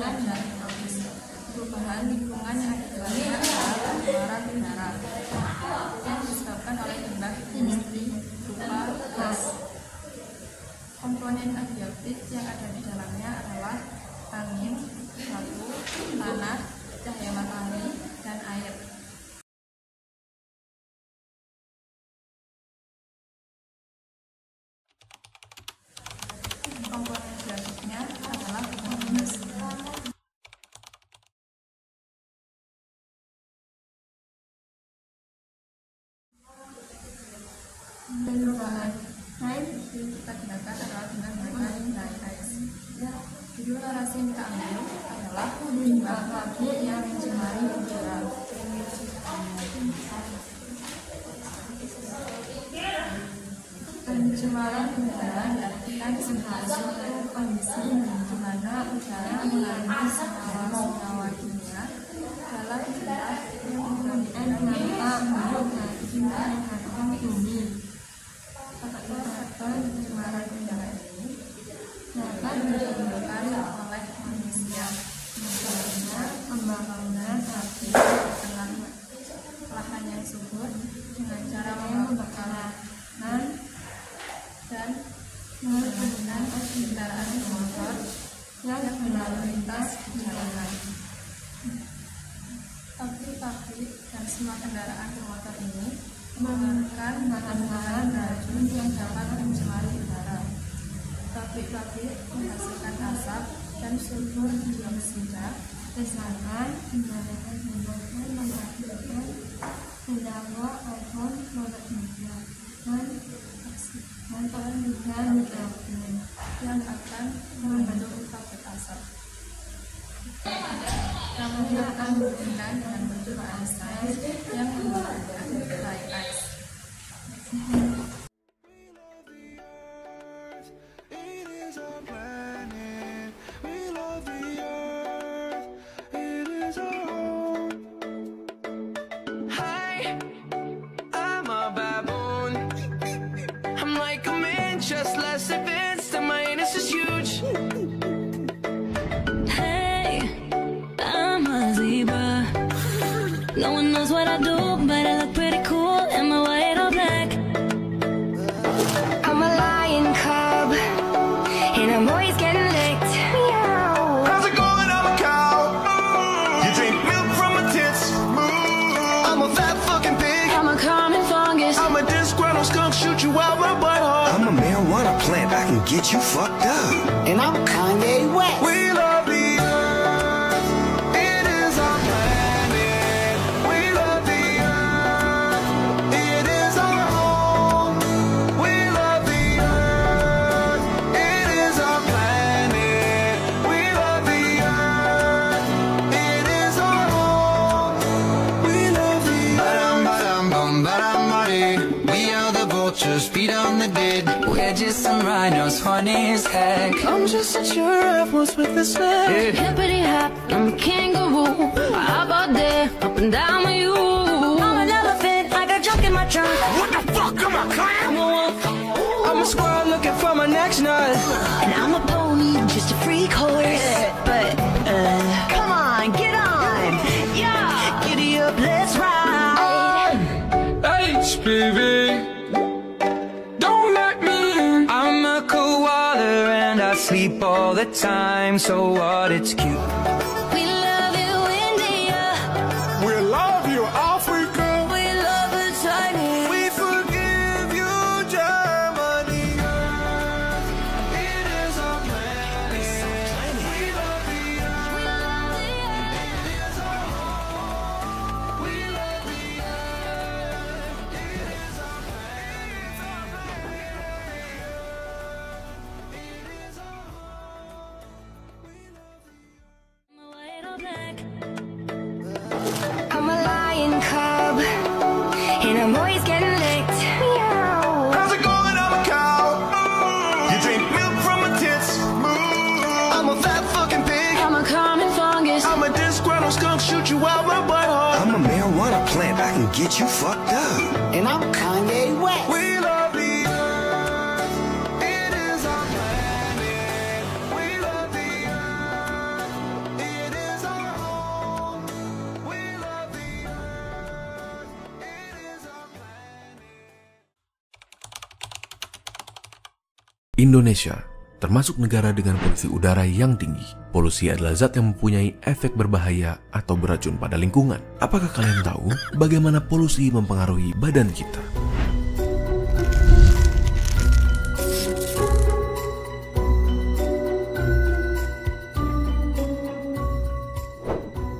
hujan dan tropis. Perubahan lingkungan yang ada dalamnya adalah pencemaran udara yang disebabkan oleh limbah industri berupa gas. Komponen abiotik yang ada di dalamnya adalah angin, batu, tanah, cahaya matahari, dan air. Komponen abiotiknya adalah gas. Perubahan kita gunakan adalah dengan menggunakan dry ice. Video narasi yang kita ambil adalah limbah pabrik yang mencemari udara. Pencemaran udara diartikan sebagai suatu kondisi di mana udara mengandung senyawa kimia dalam jumlah yang memberikan tinggi. Faktor pencemaran udara ini dapat ditimbulkan oleh manusia, misalnya pembangunan pabrik di tengah lahan yang subur dengan cara membakar lahan dan penggunaan kendaraan bermotor yang berlalu lintas di jalanan. Pabrik dan semua kendaraan bermotor ini mengeluarkan bahan-bahan racun yang dapat mencemari udara. Pabrik-pabrik menghasilkan asap dan sulfur dioksida, sedangkan kendaraan menghasilkan senyawa karbon monoksida dan penggunaan nitrogen yang akan membentuk kabut asap. Kami akan berhubungan dengan bentuk Einstein yang menggunakan dry ice. Just less advanced and my anus is huge. Hey, I'm a zebra. No one knows what I do, but I look pretty cool. Am I white or black? I'm a lion cub, and I'm always getting licked. Meow. How's it going? I'm a cow. You drink milk from my tits. I'm a fat fucking pig. I'm a common fungus. I'm a disgruntled skunk, shoot you out my butthole. I'm a marijuana plant, I can get you fucked up. And I'm Kanye West. We love the earth, it is our planet. We love the earth, it is our home. We love the earth, it is our planet. We love the earth, it is our home. We love the earth. We are the vultures, feed on the dead. We're just some rhinos, funny as heck. I'm just a giraffe, what's with the slack? Hippity hop, I'm a kangaroo. How about that? Up and down with you. I'm an elephant, I got junk in my trunk. What the fuck, am I clown? I'm a wolf. I'm a squirrel looking for my next nut. And I'm a pony, just a freak horse. But, come on, get on. Yeah, giddy up, let's ride. HPV, don't let me in. I'm a koala and I sleep all the time. So what? It's cute. We love you, India. We love you, Africa. We love you, China. We forgive you, Germany. It is our planet. We love the earth. It is our home. We love the earth. It is our planet. It is our home. We love the earth. I'm a white or black. I'm a lion cub, and I'm always getting licked. Meow. How's it going? I'm a cow. You drink milk from my tits. I'm a fat fucking pig. I'm a common fungus. I'm a disgruntled skunk, shoot you out my butthole. I'm a marijuana plant, I can get you fucked up. And I'm Kanye West. We love the earth, it is our planet. We love the earth, Indonesia termasuk negara dengan polusi udara yang tinggi. Polusi adalah zat yang mempunyai efek berbahaya atau beracun pada lingkungan. Apakah kalian tahu bagaimana polusi mempengaruhi badan kita?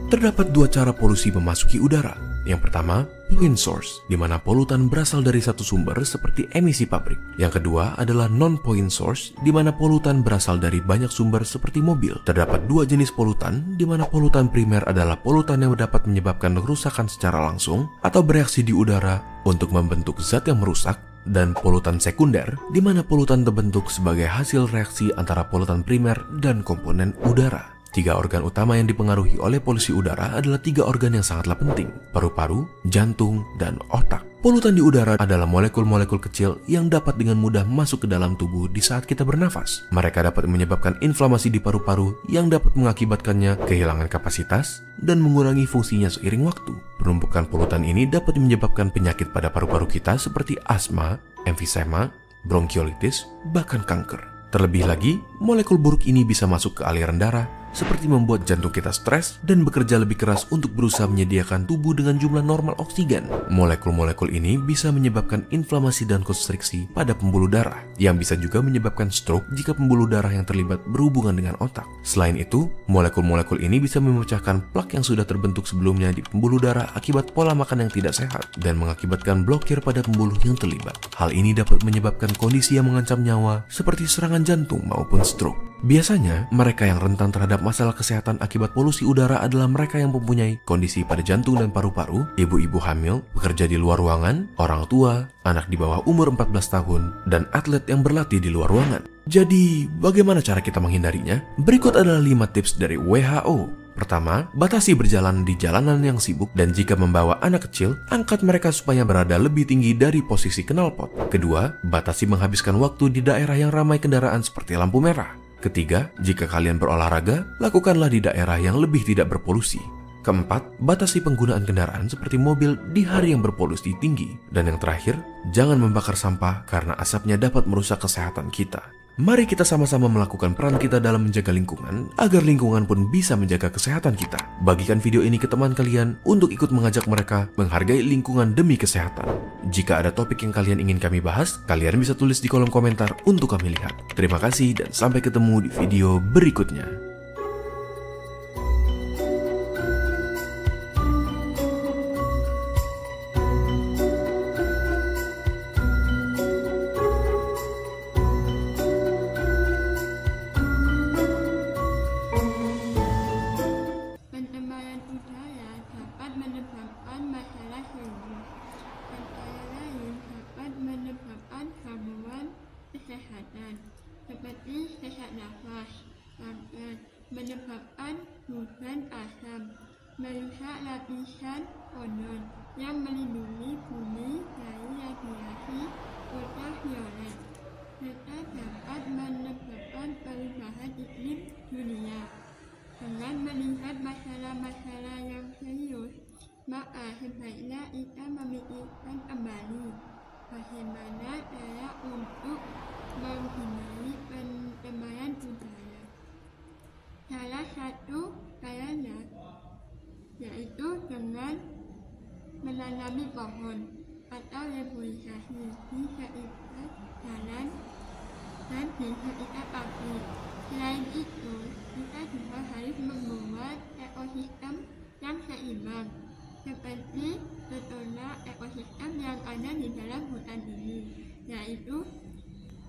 Terdapat dua cara polusi memasuki udara. Yang pertama, pollutant source, di mana polutan berasal dari satu sumber seperti emisi pabrik. Yang kedua adalah non-pollutant source, di mana polutan berasal dari banyak sumber seperti mobil. Terdapat dua jenis polutan, di mana polutan primer adalah polutan yang dapat menyebabkan kerusakan secara langsung atau bereaksi di udara untuk membentuk zat yang merusak, dan polutan sekunder, di mana polutan terbentuk sebagai hasil reaksi antara polutan primer dan komponen udara. Tiga organ utama yang dipengaruhi oleh polusi udara adalah tiga organ yang sangatlah penting: paru-paru, jantung, dan otak. Polutan di udara adalah molekul-molekul kecil yang dapat dengan mudah masuk ke dalam tubuh di saat kita bernafas. Mereka dapat menyebabkan inflamasi di paru-paru yang dapat mengakibatkannya kehilangan kapasitas dan mengurangi fungsinya seiring waktu. Penumpukan polutan ini dapat menyebabkan penyakit pada paru-paru kita seperti asma, emfisema, bronkiolitis, bahkan kanker. Terlebih lagi, molekul buruk ini bisa masuk ke aliran darah, seperti membuat jantung kita stres dan bekerja lebih keras untuk berusaha menyediakan tubuh dengan jumlah normal oksigen. Molekul-molekul ini bisa menyebabkan inflamasi dan konstriksi pada pembuluh darah, yang bisa juga menyebabkan stroke jika pembuluh darah yang terlibat berhubungan dengan otak. Selain itu, molekul-molekul ini bisa memecahkan plak yang sudah terbentuk sebelumnya di pembuluh darah akibat pola makan yang tidak sehat dan mengakibatkan blokir pada pembuluh yang terlibat. Hal ini dapat menyebabkan kondisi yang mengancam nyawa seperti serangan jantung maupun stroke. Biasanya, mereka yang rentan terhadap masalah kesehatan akibat polusi udara adalah mereka yang mempunyai kondisi pada jantung dan paru-paru, ibu-ibu hamil, pekerja di luar ruangan, orang tua, anak di bawah umur 14 tahun, dan atlet yang berlatih di luar ruangan. Jadi, bagaimana cara kita menghindarinya? Berikut adalah 5 tips dari WHO. Pertama, batasi berjalan di jalanan yang sibuk, dan jika membawa anak kecil, angkat mereka supaya berada lebih tinggi dari posisi knalpot. Kedua, batasi menghabiskan waktu di daerah yang ramai kendaraan seperti lampu merah. Ketiga, jika kalian berolahraga, lakukanlah di daerah yang lebih tidak berpolusi. Keempat, batasi penggunaan kendaraan seperti mobil di hari yang berpolusi tinggi. Dan yang terakhir, jangan membakar sampah karena asapnya dapat merusak kesehatan kita. Mari kita sama-sama melakukan peran kita dalam menjaga lingkungan, agar lingkungan pun bisa menjaga kesehatan kita. Bagikan video ini ke teman kalian untuk ikut mengajak mereka menghargai lingkungan demi kesehatan. Jika ada topik yang kalian ingin kami bahas, kalian bisa tulis di kolom komentar untuk kami lihat. Terima kasih dan sampai ketemu di video berikutnya. Pencemaran udara dapat menyebabkan masalah serius. Antara lain dapat menyebabkan gangguan kesehatan seperti sesak nafas, kanker, menyebabkan guguran asam, merusak lapisan ozon yang melindungi bumi dari radiasi ultraviolet, serta dapat menyebabkan perubahan iklim dunia. Dengan melihat masalah-masalah yang serius, maka sebaiknya kita memikirkan kembali bagaimana cara untuk menghindari pencemaran udara. Salah satu caranya yaitu dengan menanami pohon atau reforestasi di sekitar jalan dan di sekitar pabrik. Selain itu, kita juga harus membuat ekosistem yang seimbang, seperti contohnya ekosistem yang ada di dalam hutan ini, yaitu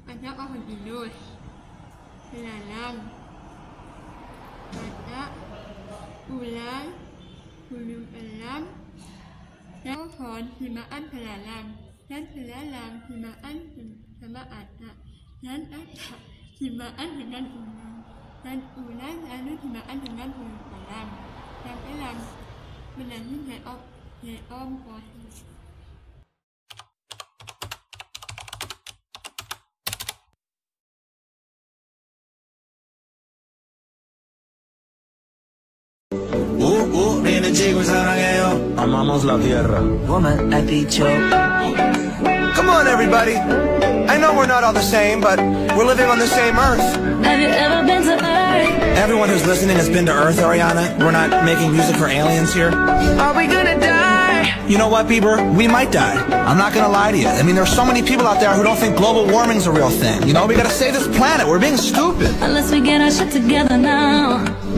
ada pohon pinus, belalang, badak, ular, burung elang, dan pohon himaan belalang, dan belalang himaan sama anak, dan ada himaan dengan ular, dan ular lalu himaan dengan burung elang, dan elang menjadi geom fosil. Viene chicos, sarangueo. Amamos la tierra. Woman, I beat you. Come on, everybody. I I know we're not all the same, but we're living on the same Earth. Have you ever been to Earth? Everyone who's listening has been to Earth, Ariana. We're not making music for aliens here. Are we gonna die? You know what, Bieber? We might die. I'm not gonna lie to you. I mean, there's so many people out there who don't think global warming's a real thing. You know, we gotta save this planet. We're being stupid. Unless we get our shit together now.